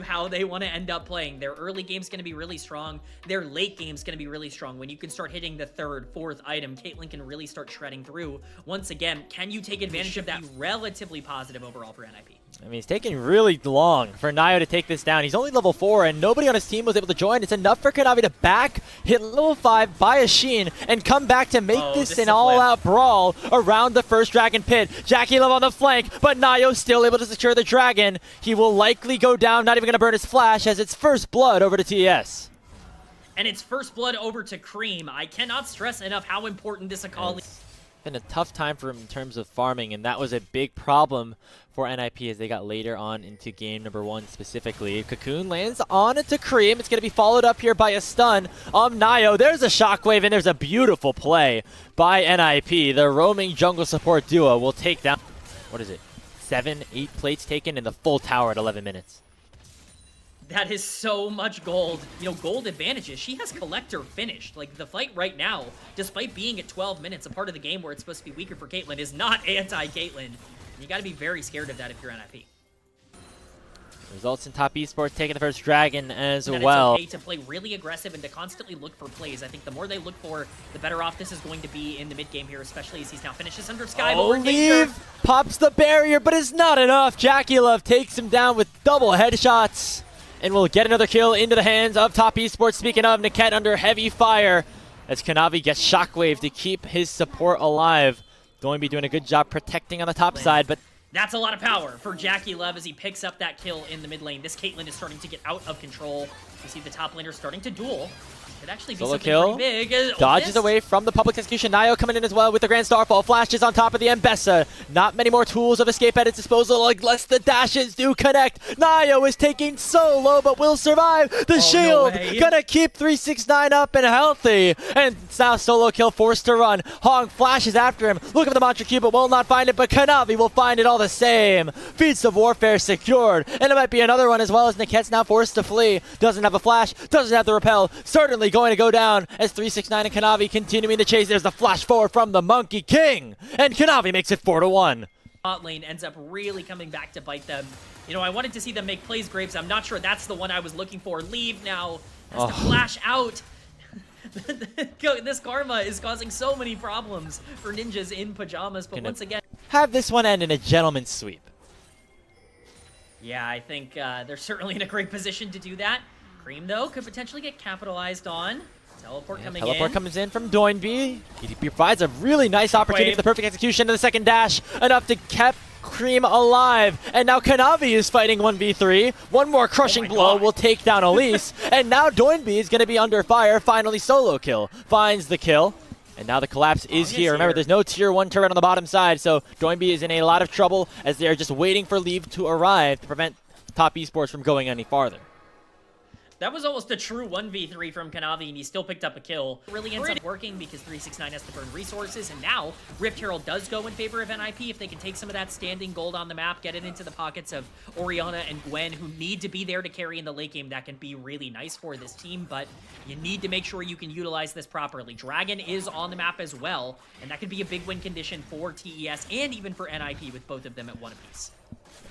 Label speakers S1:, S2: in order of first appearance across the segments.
S1: how they want to end up playing. Their early game's going to be really strong. Their late game's going to be really strong. When you can start hitting the third, fourth item, Caitlyn can really start shredding through. Once again, can you take advantage of that? Relatively positive overall for NIP.
S2: I mean, it's taking really long for Nio to take this down. He's only level 4, and nobody on his team was able to join. It's enough for Kanavi to back, hit level 5, buy a Sheen, and come back to make this an all-out brawl around the first Dragon Pit. JackeyLove on the flank, but Nio still able to secure the Dragon. He will likely go down, not even going to burn his flash, as it's first blood over to TES.
S1: And it's first blood over to Cream. I cannot stress enough how important this Akali is.
S2: Been a tough time for him in terms of farming, and that was a big problem for NIP as they got later on into game number 1 specifically. Cocoon lands on it to Cream. It's going to be followed up here by a stun of Nio. There's a shockwave, and there's a beautiful play by NIP. The roaming jungle support duo will take down, what is it, 7, 8 plates taken in the full tower at 11 minutes.
S1: That is so much gold. You know, gold advantages. She has Collector finished. Like, the fight right now, despite being at 12 minutes, a part of the game where it's supposed to be weaker for Caitlyn, is not anti-Caitlyn. You gotta be very scared of that if you're NIP.
S2: Results in top esports taking the first Dragon as well.
S1: It's okay to play really aggressive and to constantly look for plays. I think the more they look for, the better off this is going to be in the mid game here, especially as he's now finishes under Sky.
S2: Leave pops the barrier, but it's not enough. JackeyLove takes him down with double headshots. And we'll get another kill into the hands of top esports. Speaking of, Niket under heavy fire as Kanavi gets shockwave to keep his support alive. Going to be doing a good job protecting on the top side, but
S1: that's a lot of power for JackeyLove as he picks up that kill in the mid lane. This Caitlyn is starting to get out of control. You see the top laner starting to duel. Could actually be something pretty big.
S2: Dodges away from the public execution. Nio coming in as well with the Grand Starfall. Flashes on top of the Mbessa. Not many more tools of escape at its disposal unless the dashes do connect. Nio is taking so low but will survive. The shield gonna keep 369 up and healthy. And it's now solo kill forced to run. Hong flashes after him. Look for the Mantra Cube but will not find it. But Kanavi will find it all the same. Feats of Warfare secured. And it might be another one as well as Niket's now forced to flee. Doesn't have a flash. Doesn't have the repel. Certainly going to go down as 369 and Kanavi continuing the chase. There's the flash forward from the Monkey King, and Kanavi makes it 4-1.
S1: Bot lane ends up really coming back to bite them. You know, I wanted to see them make plays, Graves. I'm not sure that's the one I was looking for. Leave now has to flash out. This karma is causing so many problems for ninjas in Pyjamas, but once again,
S2: have this one end in a gentleman's sweep.
S1: Yeah, I think they're certainly in a great position to do that. Cream, though, could potentially get capitalized on. Teleport coming in.
S2: Teleport comes in from Doinby. He provides a really nice opportunity for the perfect execution of the second dash. Enough to keep Cream alive. And now Kanavi is fighting 1v3. One more crushing blow will take down Elise. And now Doinby is going to be under fire. Finally solo kill. Finds the kill. And now the collapse is here. Remember, there's no tier 1 turret on the bottom side. So Doinby is in a lot of trouble as they are just waiting for Leave to arrive to prevent top esports from going any farther.
S1: That was almost a true 1v3 from Kanavi, and he still picked up a kill. It really ends up working because 369 has to burn resources, and now Rift Herald does go in favor of NIP. If they can take some of that standing gold on the map, get it into the pockets of Orianna and Gwen, who need to be there to carry in the late game, that can be really nice for this team, but you need to make sure you can utilize this properly. Dragon is on the map as well, and that could be a big win condition for TES and even for NIP with both of them at one apiece.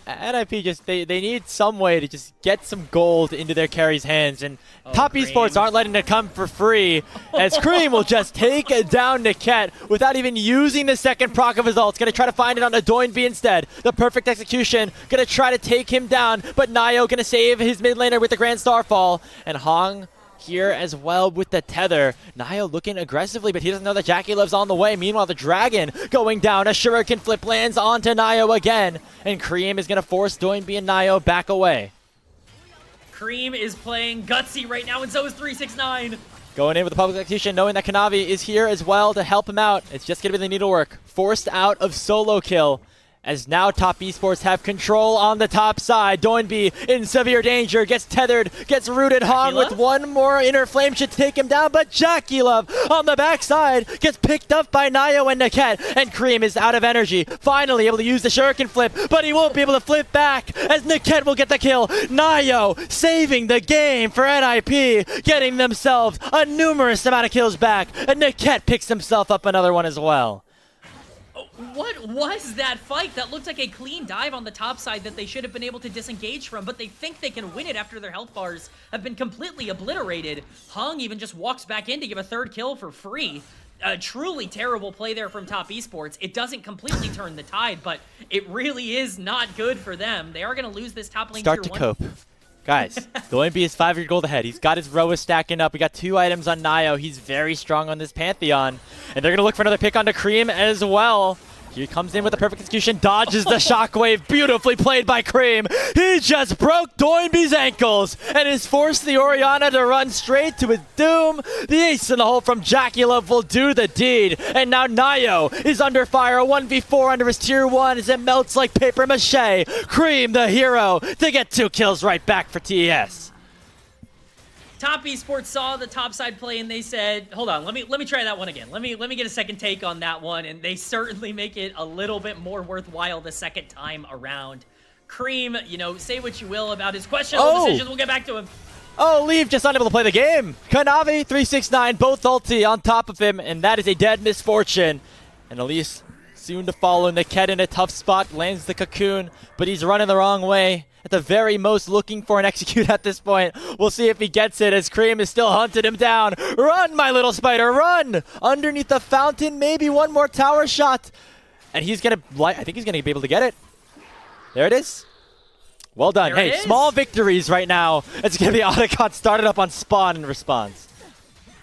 S2: NIP just, they need some way to just get some gold into their carry's hands, and top esports aren't letting it come for free, as Cream will just take down Niket without even using the second proc of his ult. Gonna try to find it on a Doinby instead. The perfect execution, gonna try to take him down, but Nio gonna save his mid laner with the Grand Starfall, and Hong here as well with the tether. Nio looking aggressively, but he doesn't know that JackeyLove's on the way. Meanwhile, the Dragon going down. A Shuriken flip lands onto Nio again, and Cream is going to force Doinby and Nio back away.
S1: Cream is playing gutsy right now, and so is 369.
S2: Going in with the public execution, knowing that Kanavi is here as well to help him out. It's just going to be the needlework. Forced out of solo kill. As now top esports have control on the top side. Doinby in severe danger, gets tethered, gets rooted. Hong with one more inner flame should take him down, but JackeyLove on the backside gets picked up by Nio and Niket, and Cream is out of energy. Finally able to use the Shuriken flip, but he won't be able to flip back as Niket will get the kill. Nio saving the game for NIP, getting themselves a numerous amount of kills back, and Niket picks himself up another one as well.
S1: What was that fight? That looked like a clean dive on the top side that they should have been able to disengage from, but they think they can win it after their health bars have been completely obliterated. Hung even just walks back in to give a third kill for free. A truly terrible play there from Top Esports. It doesn't completely turn the tide, but it really is not good for them. They are going to lose this top lane
S2: Start
S1: tier
S2: to
S1: 1.
S2: cope. Guys, the OMB is 500 gold ahead. He's got his Roa stacking up. We got 2 items on Nio. He's very strong on this Pantheon. And they're going to look for another pick onto Cream as well. He comes in with a perfect execution, dodges the shockwave, beautifully played by Cream. He just broke Doinby's ankles and has forced the Orianna to run straight to his doom. The ace in the hole from Jackie Love will do the deed. And now Nio is under fire, a 1v4 under his tier 1 as it melts like paper mache. Cream, the hero, to get 2 kills right back for TES.
S1: Top Esports saw the topside play and they said, hold on, let me try that one again. Let me get a second take on that one, and they certainly make it a little bit more worthwhile the second time around. Cream, you know, say what you will about his questionable decisions. We'll get back to him.
S2: Oh, Leave just unable to play the game. Kanavi, 369, both ulti on top of him, and that is a dead misfortune. And Elise soon to follow. Niket in a tough spot, lands the cocoon, but he's running the wrong way. At the very most, looking for an execute at this point. We'll see if he gets it as Cream is still hunting him down. Run, my little spider, run! Underneath the fountain, maybe one more tower shot. And he's going to, I think he's going to be able to get it. There it is. Well done.
S1: There
S2: Hey, small victories right now. It's going to be Otacon started up on spawn and response.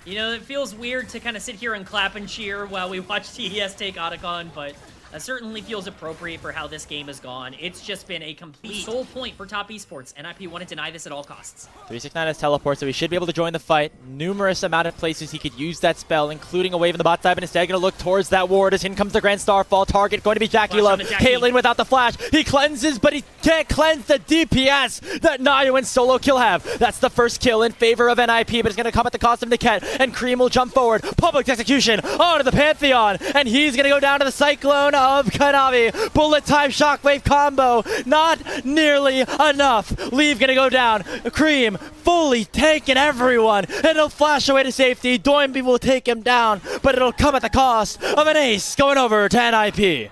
S1: You know, it feels weird to kind of sit here and clap and cheer while we watch TES take Otacon, but certainly feels appropriate for how this game has gone. It's just been a complete sole point for Top Esports. NIP want to deny this at all costs.
S2: 369 has teleport, so he should be able to join the fight. Numerous amount of places he could use that spell, including a wave in the bot side, but instead going to look towards that ward as in comes the Grand Starfall. Target going to be Jackie Love. Caitlyn without the flash. He cleanses, but he can't cleanse the DPS that Nio and Solo Kill have. That's the first kill in favor of NIP, but it's going to come at the cost of Niket, and Cream will jump forward. Public execution onto the Pantheon, and he's going to go down to the Cyclone of Kanavi. Bullet time shockwave combo, not nearly enough. Leave gonna go down. Cream fully taking everyone, and he'll flash away to safety. Doinby will take him down, but it'll come at the cost of an ace going over to NIP.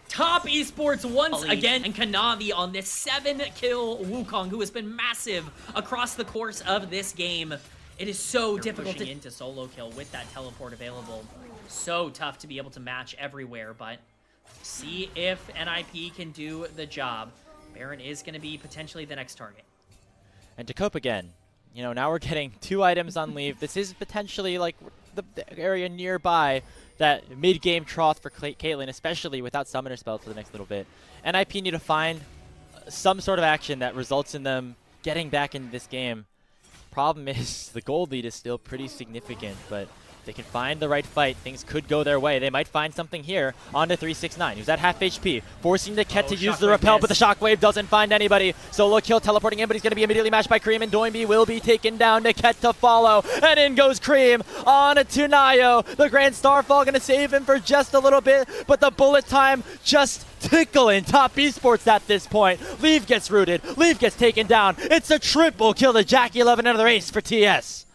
S1: Top Esports once again, and Kanavi on this 7-kill Wukong, who has been massive across the course of this game. It is so difficult to get into solo kill with that teleport available. So tough to be able to match everywhere, but see if NIP can do the job. Baron is going to be potentially the next target.
S2: And to cope again, you know, now we're getting 2 items on Leave. This is potentially like the area nearby that mid-game trough for Caitlyn, especially without Summoner Spell for the next little bit. NIP need to find some sort of action that results in them getting back into this game. Problem is, the gold lead is still pretty significant, but they can find the right fight, things could go their way. They might find something here. On to 369, who's at half HP, forcing Niket to use the repel, but the shockwave doesn't find anybody. Solo Kill teleporting in, but he's going to be immediately matched by Cream, and Doinby will be taken down. Niket to follow, and in goes Cream. On to Nio. The Grand Starfall going to save him for just a little bit, but the bullet time just tickling Top Esports at this point. Leave gets rooted. Leave gets taken down. It's a triple kill to Jackie 11, another ace for TS.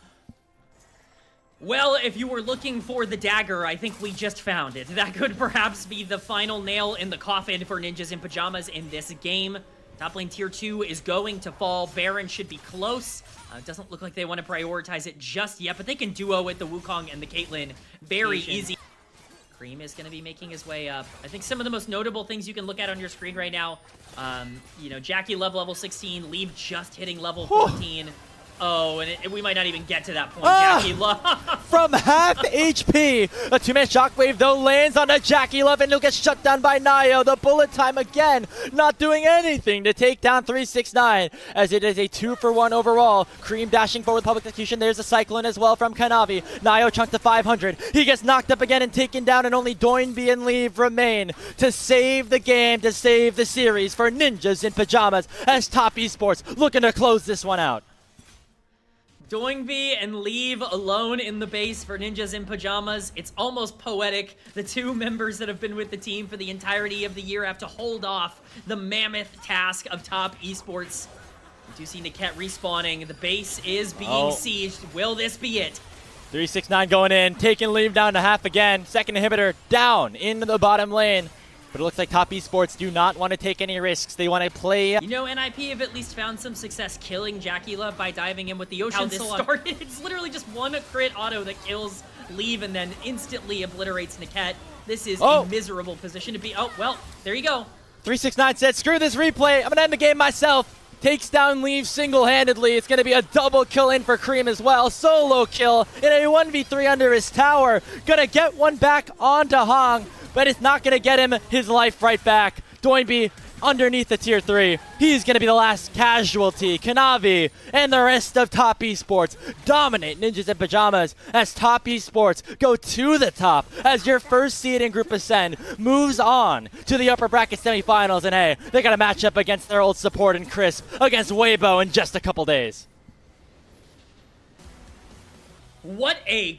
S1: Well, if you were looking for the dagger, I think we just found it. That could perhaps be the final nail in the coffin for Ninjas in Pyjamas in this game. Top lane tier 2 is going to fall. Baron should be close. It doesn't look like they want to prioritize it just yet, but they can duo with the Wukong and the Caitlyn very easy. Cream is going to be making his way up. I think some of the most notable things you can look at on your screen right now, you know, Jackie Love level 16, Leave just hitting level 14. Oh, and we might not even get to that point, Jackie Love.
S2: From half HP, a 2-man shockwave though lands on a Jackie Love, and he'll get shut down by Nio. The bullet time again, not doing anything to take down 369, as it is a 2-for-1 overall. Cream dashing forward, public execution. There's a Cyclone as well from Kanavi. Nio chunked to 500. He gets knocked up again and taken down, and only Doinby and Leave remain to save the game, to save the series for Ninjas in Pyjamas, as Top Esports looking to close this one out.
S1: Doinby and Leave alone in the base for Ninjas in Pyjamas. It's almost poetic. The 2 members that have been with the team for the entirety of the year have to hold off the mammoth task of Top Esports. We do see Niket respawning. The base is being sieged. Will this be it?
S2: 369 going in, taking lead down to half again. Second inhibitor down into the bottom lane. But it looks like Top Esports do not want to take any risks. They want to play.
S1: You know, NIP have at least found some success killing Jackila by diving in with the Ocean Soul. Started. It's literally just one crit auto that kills Leave and then instantly obliterates Niket. This is a miserable position to be. Oh, well, there you go.
S2: 369 said, screw this replay. I'm going to end the game myself. Takes down Leave single-handedly. It's going to be a double kill in for Cream as well. Solo kill in a 1v3 under his tower. Going to get one back onto Hong, but it's not going to get him his life right back. Doinby underneath the tier 3. He's going to be the last casualty. Kanavi and the rest of Top Esports dominate Ninjas and Pyjamas as Top Esports go to the top as your first seed in Group Ascend moves on to the upper bracket semifinals. And hey, they got a matchup against their old support and Crisp against Weibo in just a couple days.
S1: What a